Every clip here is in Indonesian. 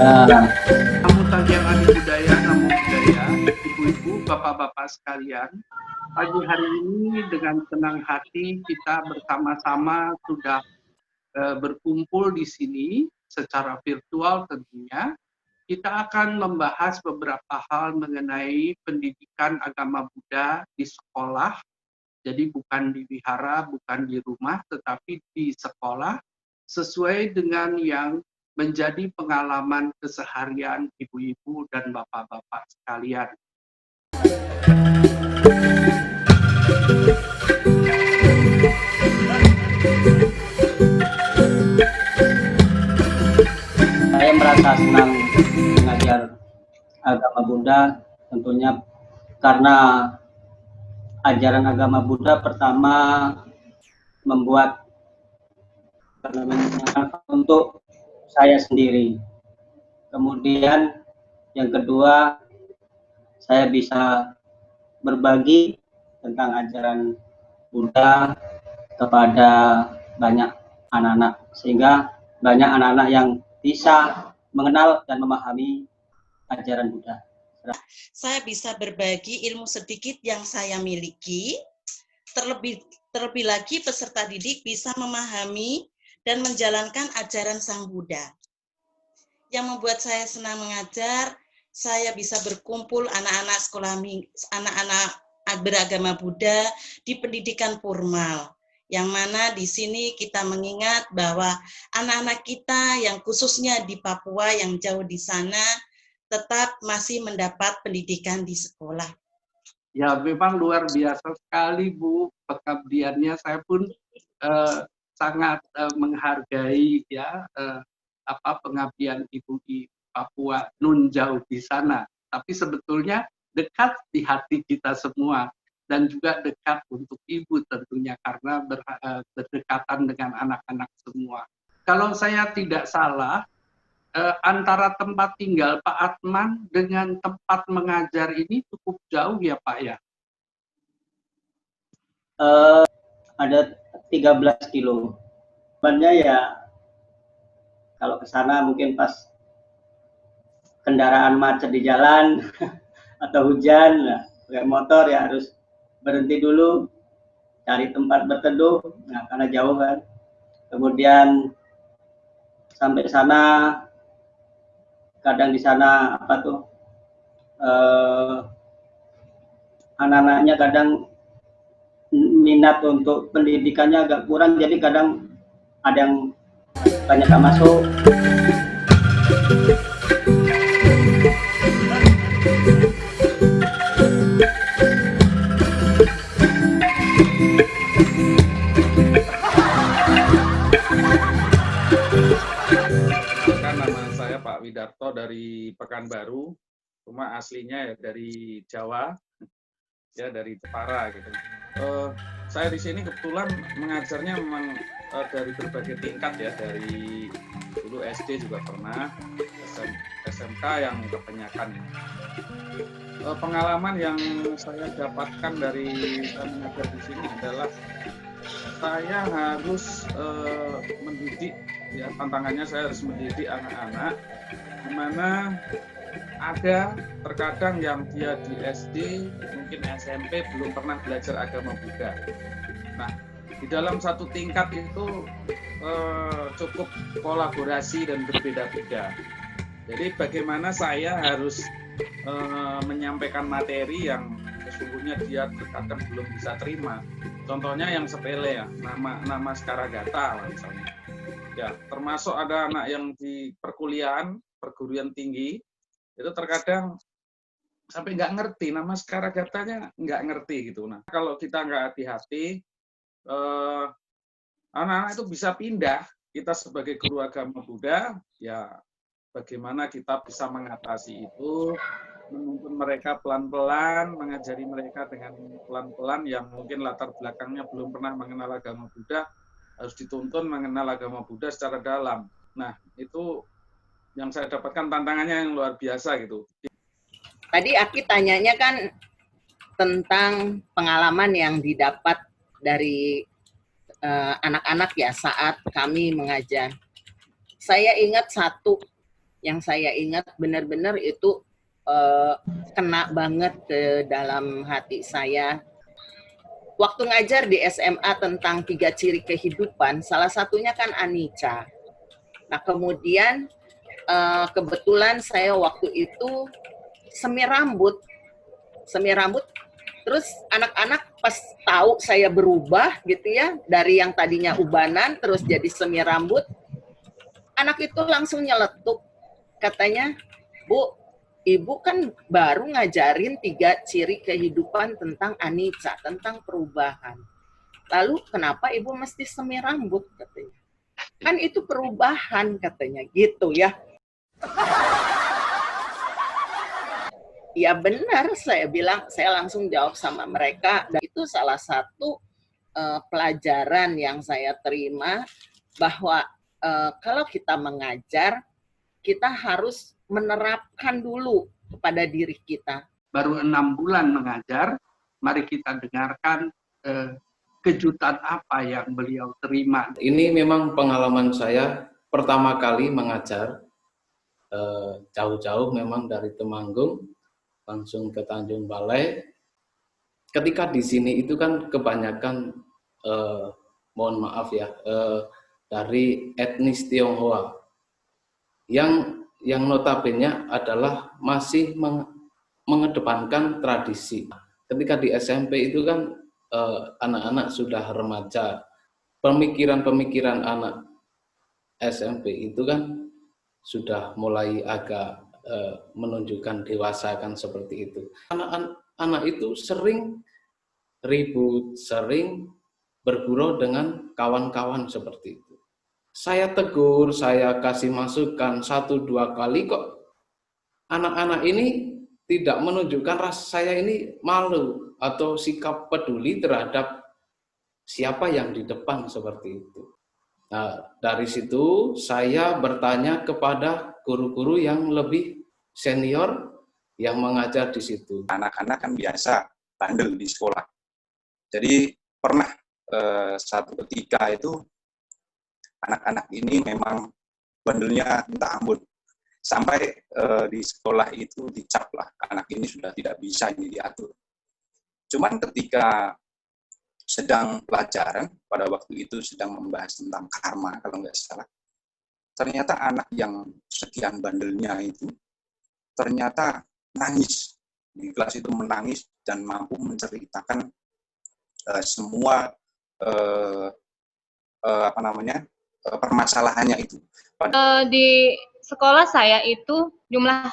Namo Tagih Adi Budaya, Namo Budaya, ibu-ibu, bapak-bapak sekalian. Pagi hari ini dengan senang hati kita bersama-sama sudah berkumpul di sini secara virtual tentunya. Kita akan membahas beberapa hal mengenai pendidikan agama Buddha di sekolah. Jadi bukan di wihara, bukan di rumah, tetapi di sekolah sesuai dengan yang menjadi pengalaman keseharian ibu-ibu dan bapak-bapak sekalian. Saya merasa senang mengajar agama Buddha, tentunya karena ajaran agama Buddha pertama membuat untuk saya sendiri. Kemudian yang kedua, saya bisa berbagi tentang ajaran Buddha kepada banyak anak-anak, sehingga banyak anak-anak yang bisa mengenal dan memahami ajaran Buddha. Saya bisa berbagi ilmu sedikit yang saya miliki, terlebih lagi peserta didik bisa memahami dan menjalankan ajaran Sang Buddha. Yang membuat saya senang mengajar, saya bisa berkumpul anak-anak sekolah, anak-anak beragama Buddha di pendidikan formal. Yang mana di sini kita mengingat bahwa anak-anak kita yang khususnya di Papua yang jauh di sana tetap masih mendapat pendidikan di sekolah. Ya, memang luar biasa sekali Bu pengabdiannya. Saya pun sangat menghargai ya pengabdian Ibu di Papua nun jauh di sana. Tapi sebetulnya dekat di hati kita semua dan juga dekat untuk Ibu tentunya karena berdekatan dengan anak-anak semua. Kalau saya tidak salah, antara tempat tinggal Pak Atman dengan tempat mengajar ini cukup jauh ya Pak ya? Ada 13 kilo. Sebenarnya ya kalau ke sana mungkin pas kendaraan macet di jalan atau hujan, pakai motor ya harus berhenti dulu, cari tempat berteduh, nah karena jauh kan. Kemudian sampai sana kadang di sana anak-anaknya kadang minat untuk pendidikannya agak kurang, jadi kadang ada yang banyak yang masuk. Nama saya Pak Widarto dari Pekanbaru, cuma aslinya ya dari Jawa, ya dari Jepara gitu. Saya di sini kebetulan mengajarnya memang dari berbagai tingkat ya, dari dulu SD juga pernah, SMK yang kebanyakan. Pengalaman yang saya dapatkan dari mengajar di sini adalah saya harus mendidik, ya tantangannya saya harus mendidik anak-anak, di mana ada terkadang yang dia di SD, mungkin SMP belum pernah belajar agama Buddha. Nah, di dalam satu tingkat itu cukup kolaborasi dan berbeda-beda. Jadi bagaimana saya harus menyampaikan materi yang sesungguhnya dia terkadang belum bisa terima. Contohnya yang sepele ya, nama Sekaragata misalnya. Ya, termasuk ada anak yang di perguruan tinggi, itu terkadang sampai nggak ngerti nama Sekaragatanya, nggak ngerti gitu. Nah, kalau kita nggak hati-hati, anak-anak itu bisa pindah. Kita sebagai guru agama Buddha, ya bagaimana kita bisa mengatasi itu, menuntun mereka pelan-pelan, mengajari mereka dengan pelan-pelan yang mungkin latar belakangnya belum pernah mengenal agama Buddha, harus dituntun mengenal agama Buddha secara dalam. Nah, itu yang saya dapatkan tantangannya yang luar biasa gitu. Tadi Aki tanyanya kan tentang pengalaman yang didapat dari anak-anak ya saat kami mengajar. Saya ingat satu yang saya ingat benar-benar itu kena banget ke dalam hati saya. Waktu ngajar di SMA tentang 3 ciri kehidupan, salah satunya kan anicca. Nah, kemudian kebetulan saya waktu itu semi rambut, terus anak-anak pas tahu saya berubah gitu ya, dari yang tadinya ubanan terus jadi semi rambut, anak itu langsung nyeletuk, katanya, "Bu, Ibu kan baru ngajarin 3 ciri kehidupan tentang anicca, tentang perubahan. Lalu kenapa Ibu mesti semi rambut?" katanya. Kan itu perubahan katanya, gitu ya. Ya benar, saya bilang, saya langsung jawab sama mereka, dan itu salah satu pelajaran yang saya terima, bahwa kalau kita mengajar, kita harus menerapkan dulu kepada diri kita. Baru 6 bulan mengajar, mari kita dengarkan kejutan apa yang beliau terima. Ini memang pengalaman saya pertama kali mengajar, jauh-jauh memang dari Temanggung, langsung ke Tanjung Balai. Ketika di sini itu kan kebanyakan, mohon maaf ya, dari etnis Tionghoa, yang notabene adalah masih mengedepankan tradisi. Ketika di SMP itu kan anak-anak sudah remaja, pemikiran-pemikiran anak SMP itu kan sudah mulai agak menunjukkan dewasa kan seperti itu. Anak-anak itu sering ribut, sering bergurau dengan kawan-kawan seperti itu. Saya tegur, saya kasih masukan 1-2 kali, kok anak-anak ini tidak menunjukkan rasa saya ini malu atau sikap peduli terhadap siapa yang di depan seperti itu. Nah, dari situ saya bertanya kepada guru-guru yang lebih senior yang mengajar di situ. Anak-anak kan biasa bandel di sekolah. Jadi pernah satu ketika itu anak-anak ini memang bandelnya minta ampun. Sampai di sekolah itu dicap lah, anak ini sudah tidak bisa ini diatur. Cuman ketika sedang pelajaran, pada waktu itu sedang membahas tentang karma, kalau nggak salah, ternyata anak yang sekian bandelnya itu ternyata nangis. Di kelas itu menangis dan mampu menceritakan semua permasalahannya itu. Di sekolah saya itu jumlah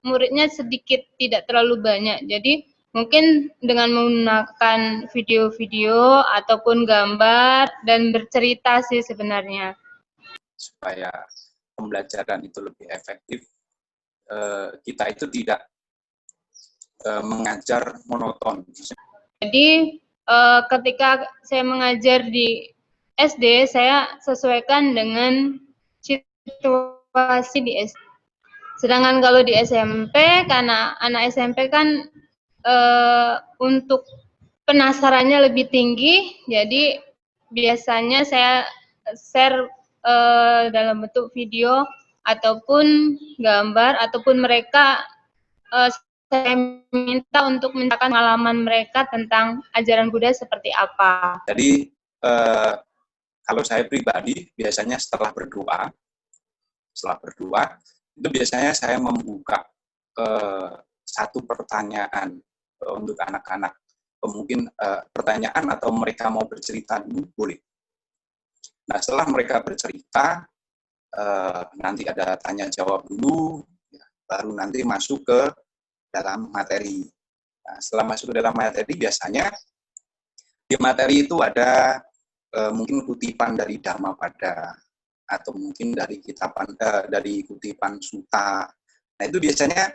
muridnya sedikit, tidak terlalu banyak. Jadi mungkin dengan menggunakan video-video ataupun gambar dan bercerita sih sebenarnya. Supaya pembelajaran itu lebih efektif, kita itu tidak mengajar monoton. Jadi ketika saya mengajar di SD, saya sesuaikan dengan situasi di SD. Sedangkan kalau di SMP, karena anak SMP kan untuk penasarannya lebih tinggi, jadi biasanya saya share dalam bentuk video ataupun gambar, ataupun mereka saya minta untuk menceritakan pengalaman mereka tentang ajaran Buddha seperti apa. Jadi kalau saya pribadi biasanya setelah berdoa itu biasanya saya membuka satu pertanyaan untuk anak-anak. Mungkin pertanyaan atau mereka mau bercerita dulu, boleh. Nah, setelah mereka bercerita, nanti ada tanya jawab dulu, ya, baru nanti masuk ke dalam materi. Nah, setelah masuk ke dalam materi, biasanya di materi itu ada mungkin kutipan dari Dhammapada, atau mungkin dari dari kutipan Sutta. Nah, itu biasanya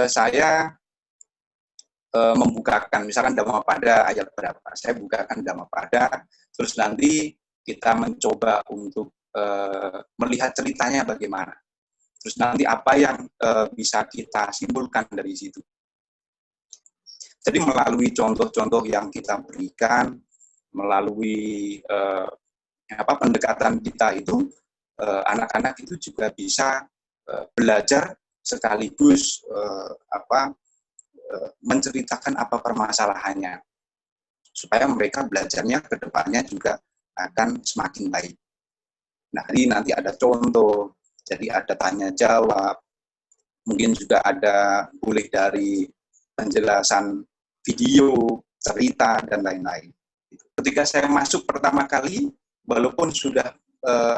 saya membukakan, misalkan Dhammapada ayat berapa, saya bukakan Dhammapada, terus nanti kita mencoba untuk melihat ceritanya bagaimana. Terus nanti apa yang bisa kita simpulkan dari situ. Jadi melalui contoh-contoh yang kita berikan, melalui pendekatan kita itu, anak-anak itu juga bisa belajar sekaligus menceritakan apa permasalahannya, supaya mereka belajarnya ke depannya juga akan semakin baik. Nah, ini nanti ada contoh, jadi ada tanya jawab, mungkin juga ada boleh dari penjelasan video, cerita, dan lain-lain. Ketika saya masuk pertama kali, walaupun sudah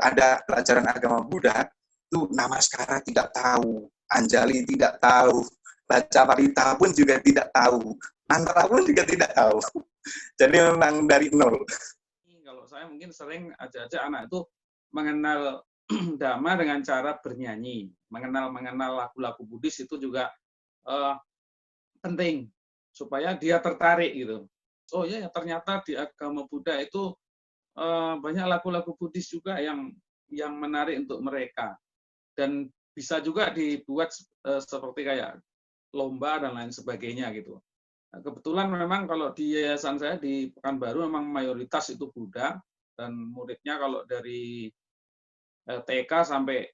ada pelajaran agama Buddha, itu Namaskara tidak tahu, Anjali tidak tahu, baca parita pun juga tidak tahu, mantra pun juga tidak tahu. Jadi memang dari nol. Kalau saya mungkin sering ajak-ajak anak itu mengenal Dhamma dengan cara bernyanyi, mengenal lagu-lagu Buddhis itu juga penting supaya dia tertarik gitu. Oh ya, ternyata di agama Buddha itu banyak lagu-lagu Buddhis juga yang menarik untuk mereka, dan bisa juga dibuat seperti kayak lomba dan lain sebagainya gitu. Nah, kebetulan memang kalau di yayasan saya di Pekanbaru memang mayoritas itu Buddha, dan muridnya kalau dari TK sampai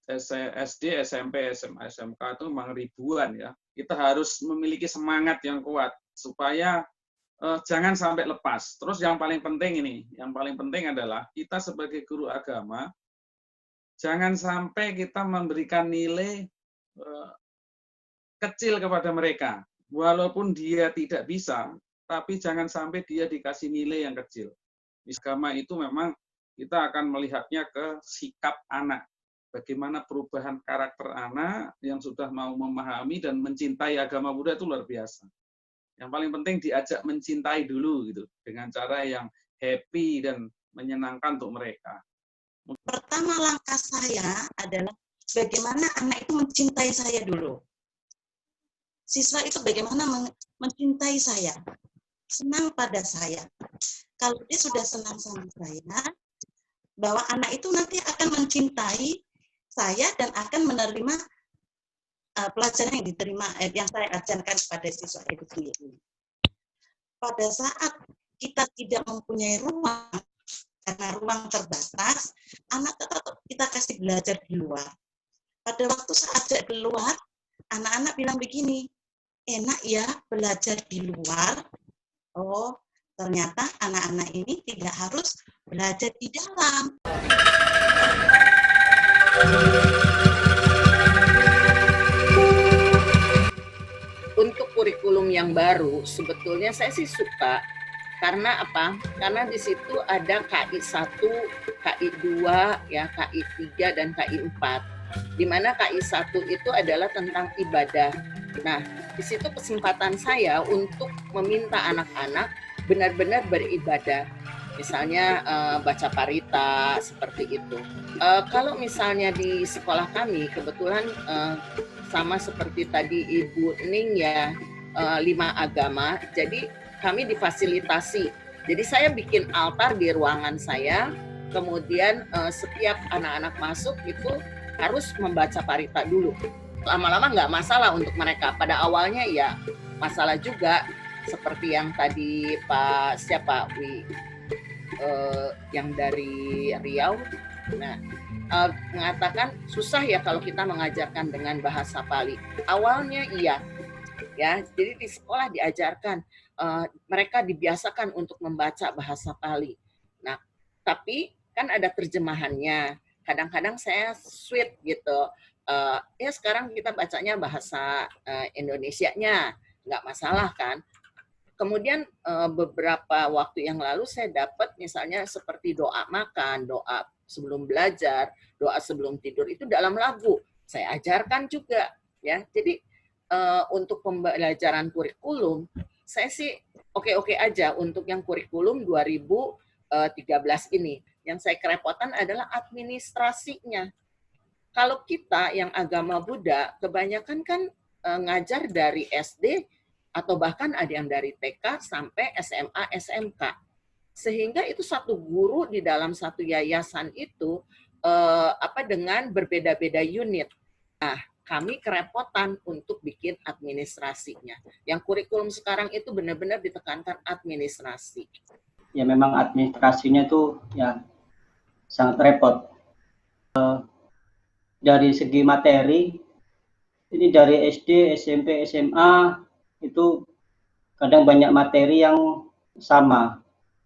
SD, SMP, SMA, SMK itu memang ribuan ya. Kita harus memiliki semangat yang kuat supaya jangan sampai lepas. Terus yang paling penting adalah kita sebagai guru agama jangan sampai kita memberikan nilai kecil kepada mereka, walaupun dia tidak bisa, tapi jangan sampai dia dikasih nilai yang kecil. Di agama itu memang kita akan melihatnya ke sikap anak, bagaimana perubahan karakter anak yang sudah mau memahami dan mencintai agama Buddha itu luar biasa. Yang paling penting diajak mencintai dulu gitu, dengan cara yang happy dan menyenangkan untuk mereka. Pertama langkah saya adalah bagaimana anak itu mencintai saya dulu. Siswa itu bagaimana mencintai saya, senang pada saya. Kalau dia sudah senang sama saya, bahwa anak itu nanti akan mencintai saya dan akan menerima pelajaran yang diterima, yang saya ajarkan kepada siswa itu sendiri. Pada saat kita tidak mempunyai ruang, karena ruang terbatas, anak tetap kita kasih belajar di luar. Pada waktu saya ajak di luar, anak-anak bilang begini, enak ya belajar di luar. Oh, ternyata anak-anak ini tidak harus belajar di dalam. Untuk kurikulum yang baru, sebetulnya saya sih suka. Karena apa? Karena di situ ada KI 1, KI 2, ya, KI 3, dan KI 4. Di mana KI 1 itu adalah tentang ibadah. Nah, di situ kesempatan saya untuk meminta anak-anak benar-benar beribadah. Misalnya baca parita, seperti itu. Kalau misalnya di sekolah kami, kebetulan sama seperti tadi Ibu Ning ya, 5 agama, jadi kami difasilitasi. Jadi saya bikin altar di ruangan saya, kemudian setiap anak-anak masuk itu harus membaca parita dulu. Lama-lama nggak masalah untuk mereka. Pada awalnya ya masalah juga, seperti yang tadi Pak yang dari Riau, mengatakan susah ya kalau kita mengajarkan dengan bahasa Pali. Awalnya iya, ya. Jadi di sekolah diajarkan, mereka dibiasakan untuk membaca bahasa Pali. Nah, tapi kan ada terjemahannya. Kadang-kadang saya sweet gitu. Ya sekarang kita bacanya bahasa Indonesianya, nggak masalah kan. Kemudian beberapa waktu yang lalu saya dapat misalnya seperti doa makan, doa sebelum belajar, doa sebelum tidur itu dalam lagu. Saya ajarkan juga, ya. Jadi untuk pembelajaran kurikulum, saya sih oke-oke aja untuk yang kurikulum 2013 ini. Yang saya kerepotan adalah administrasinya. Kalau kita yang agama Buddha, kebanyakan kan ngajar dari SD, atau bahkan ada yang dari TK sampai SMA, SMK. Sehingga itu satu guru di dalam satu yayasan itu dengan berbeda-beda unit. Nah, kami kerepotan untuk bikin administrasinya. Yang kurikulum sekarang itu benar-benar ditekankan administrasi. Ya memang administrasinya tuh ya sangat repot. dari segi materi, ini dari SD, SMP, SMA itu kadang banyak materi yang sama.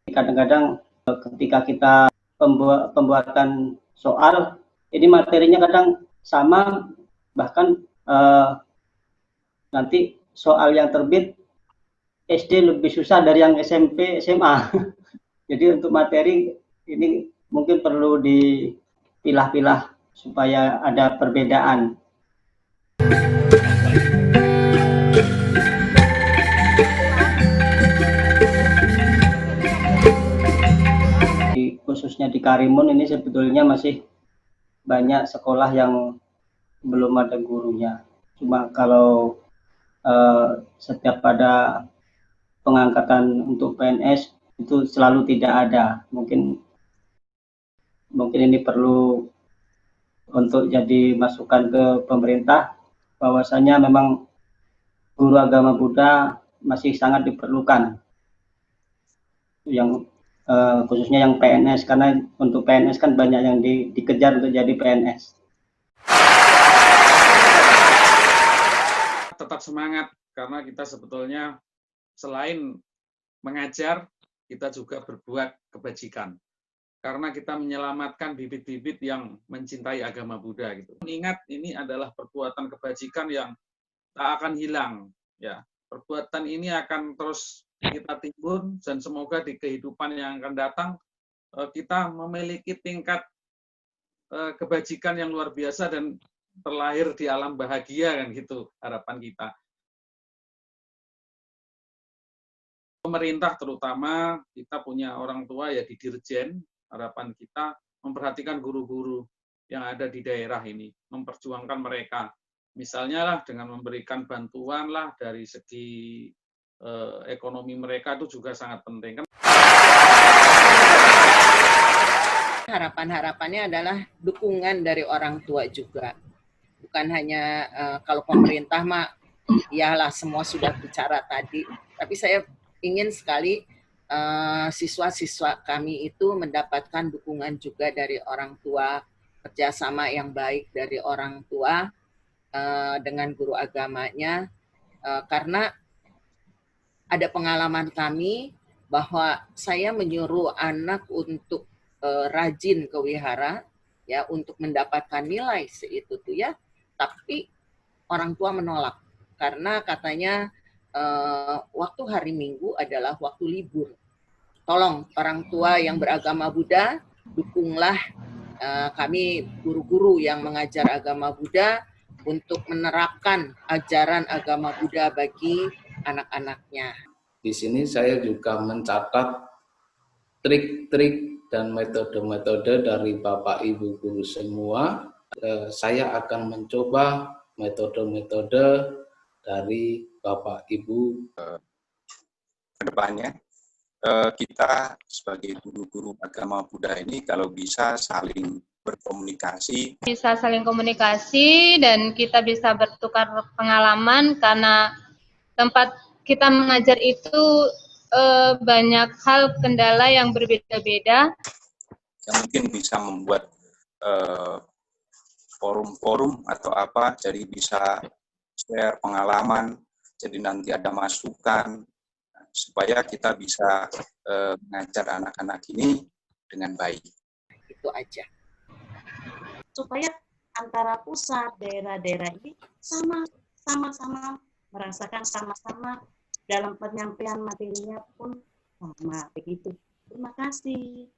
Kadang-kadang ketika kita pembuatan soal, ini materinya kadang sama, bahkan nanti soal yang terbit SD lebih susah dari yang SMP, SMA. Jadi untuk materi ini mungkin perlu dipilah-pilah supaya ada perbedaan. Khususnya di Karimun ini sebetulnya masih banyak sekolah yang belum ada gurunya. Cuma kalau setiap ada pengangkatan untuk PNS itu selalu tidak ada. Mungkin ini perlu untuk jadi masukan ke pemerintah bahwasanya memang guru agama Buddha masih sangat diperlukan. Yang khususnya yang PNS, karena untuk PNS kan banyak yang dikejar untuk jadi PNS. Tetap semangat, karena kita sebetulnya selain mengajar, kita juga berbuat kebajikan. Karena kita menyelamatkan bibit-bibit yang mencintai agama Buddha gitu. Ingat, ini adalah perbuatan kebajikan yang tak akan hilang, ya. Perbuatan ini akan terus kita timbun, dan semoga di kehidupan yang akan datang kita memiliki tingkat kebajikan yang luar biasa dan terlahir di alam bahagia, kan gitu harapan kita. Pemerintah terutama, kita punya orang tua ya di Dirjen, harapan kita memperhatikan guru-guru yang ada di daerah ini, memperjuangkan mereka. Misalnya lah dengan memberikan bantuan lah dari segi ekonomi mereka, itu juga sangat penting. Harapan-harapannya adalah dukungan dari orang tua juga. Bukan hanya kalau pemerintah mah, iyalah semua sudah bicara tadi. Tapi saya ingin sekali siswa-siswa kami itu mendapatkan dukungan juga dari orang tua, kerjasama yang baik dari orang tua dengan guru agamanya, karena ada pengalaman kami bahwa saya menyuruh anak untuk rajin ke wihara, ya, untuk mendapatkan nilai seitu tuh ya, tapi orang tua menolak karena katanya waktu hari Minggu adalah waktu libur. Tolong orang tua yang beragama Buddha, dukunglah kami guru-guru yang mengajar agama Buddha untuk menerapkan ajaran agama Buddha bagi anak-anaknya. Di sini saya juga mencatat trik-trik dan metode-metode dari Bapak Ibu guru semua. Saya akan mencoba metode-metode dari Bapak Ibu. Kedepannya kita sebagai guru-guru agama Buddha ini kalau bisa saling berkomunikasi. Bisa saling komunikasi dan kita bisa bertukar pengalaman, karena tempat kita mengajar itu banyak hal kendala yang berbeda-beda. Yang mungkin bisa membuat forum-forum atau apa, jadi bisa share pengalaman, jadi nanti ada masukan, supaya kita bisa mengajar anak-anak ini dengan baik. Itu aja. Supaya antara pusat, daerah-daerah ini sama-sama merasakan sama-sama dalam penyampaian materinya pun sama begitu. Terima kasih.